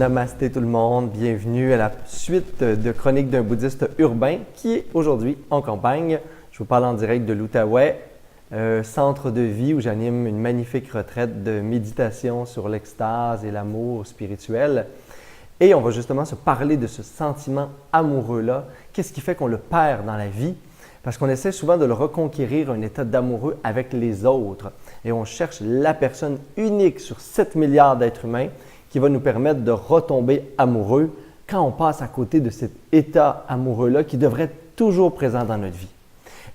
Namasté tout le monde, bienvenue à la suite de Chroniques d'un bouddhiste urbain qui est aujourd'hui en campagne. Je vous parle en direct de l'Outaouais, centre de vie où j'anime une magnifique retraite de méditation sur l'extase et l'amour spirituel. Et on va justement se parler de ce sentiment amoureux-là. Qu'est-ce qui fait qu'on le perd dans la vie? Parce qu'on essaie souvent de le reconquérir, un état d'amoureux avec les autres. Et on cherche la personne unique sur 7 milliards d'êtres humains qui va nous permettre de retomber amoureux quand on passe à côté de cet état amoureux-là qui devrait être toujours présent dans notre vie.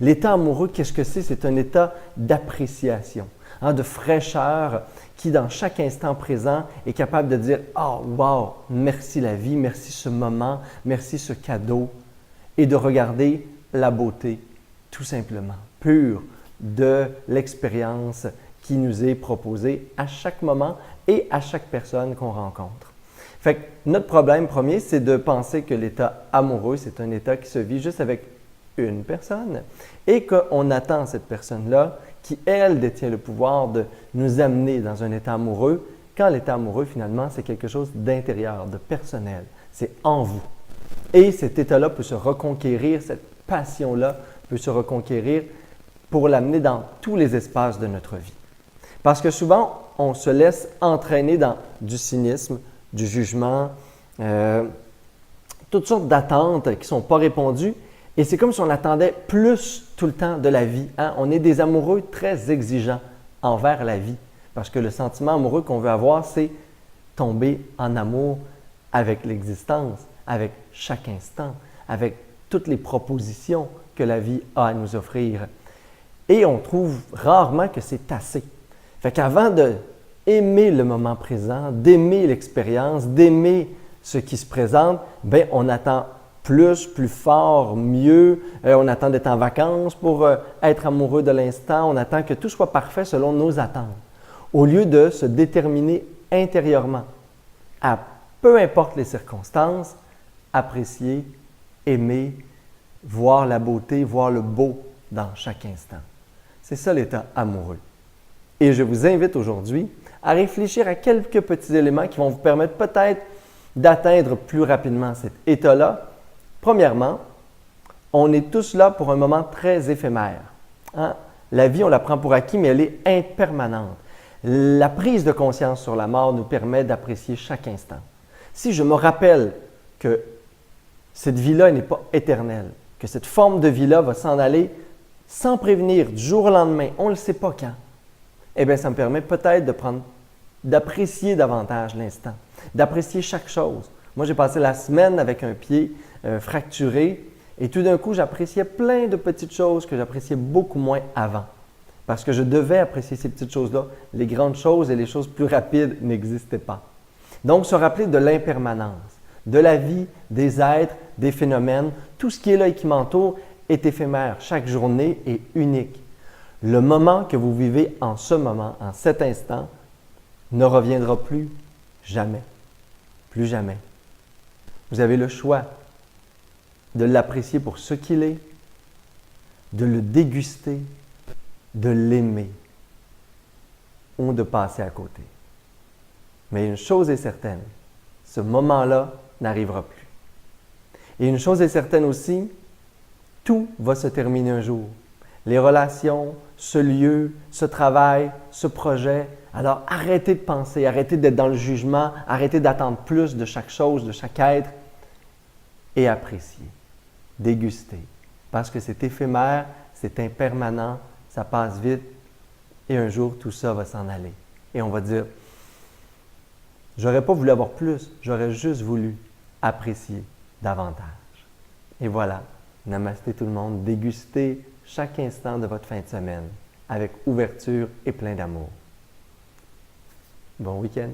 L'état amoureux, qu'est-ce que c'est? C'est un état d'appréciation, de fraîcheur qui, dans chaque instant présent, est capable de dire « Oh, wow, merci la vie, merci ce moment, merci ce cadeau » et de regarder la beauté, tout simplement, pure de l'expérience qui nous est proposée à chaque moment et à chaque personne qu'on rencontre. Fait que notre problème premier, c'est de penser que l'état amoureux, c'est un état qui se vit juste avec une personne et qu'on attend cette personne-là qui, elle, détient le pouvoir de nous amener dans un état amoureux, quand l'état amoureux, finalement, c'est quelque chose d'intérieur, de personnel. C'est en vous. Et cet état-là peut se reconquérir, cette passion-là peut se reconquérir pour l'amener dans tous les espaces de notre vie. Parce que souvent, on se laisse entraîner dans du cynisme, du jugement, toutes sortes d'attentes qui ne sont pas répondues. Et c'est comme si on attendait plus tout le temps de la vie. On est des amoureux très exigeants envers la vie. Parce que le sentiment amoureux qu'on veut avoir, c'est tomber en amour avec l'existence, avec chaque instant, avec toutes les propositions que la vie a à nous offrir. Et on trouve rarement que c'est assez. Fait qu'avant d'aimer le moment présent, d'aimer l'expérience, d'aimer ce qui se présente, bien, on attend plus fort, mieux. On attend d'être en vacances pour être amoureux de l'instant. On attend que tout soit parfait selon nos attentes. Au lieu de se déterminer intérieurement à, peu importe les circonstances, apprécier, aimer, voir la beauté, voir le beau dans chaque instant. C'est ça l'état amoureux. Et je vous invite aujourd'hui à réfléchir à quelques petits éléments qui vont vous permettre peut-être d'atteindre plus rapidement cet état-là. Premièrement, on est tous là pour un moment très éphémère. La vie, on la prend pour acquis, mais elle est impermanente. La prise de conscience sur la mort nous permet d'apprécier chaque instant. Si je me rappelle que cette vie-là n'est pas éternelle, que cette forme de vie-là va s'en aller sans prévenir du jour au lendemain, on ne le sait pas quand, eh bien, ça me permet peut-être d'apprécier davantage l'instant, d'apprécier chaque chose. Moi, j'ai passé la semaine avec un pied fracturé et tout d'un coup, j'appréciais plein de petites choses que j'appréciais beaucoup moins avant. Parce que je devais apprécier ces petites choses-là. Les grandes choses et les choses plus rapides n'existaient pas. Donc, se rappeler de l'impermanence, de la vie, des êtres, des phénomènes, tout ce qui est là et qui m'entoure est éphémère. Chaque journée est unique. Le moment que vous vivez en ce moment, en cet instant, ne reviendra plus jamais. Plus jamais. Vous avez le choix de l'apprécier pour ce qu'il est, de le déguster, de l'aimer ou de passer à côté. Mais une chose est certaine, ce moment-là n'arrivera plus. Et une chose est certaine aussi, tout va se terminer un jour. Les relations, ce lieu, ce travail, ce projet. Alors arrêtez de penser, arrêtez d'être dans le jugement, arrêtez d'attendre plus de chaque chose, de chaque être et appréciez, dégustez. Parce que c'est éphémère, c'est impermanent, ça passe vite et un jour tout ça va s'en aller. Et on va dire, j'aurais pas voulu avoir plus, j'aurais juste voulu apprécier davantage. Et voilà, namasté tout le monde, dégustez chaque instant de votre fin de semaine avec ouverture et plein d'amour. Bon week-end!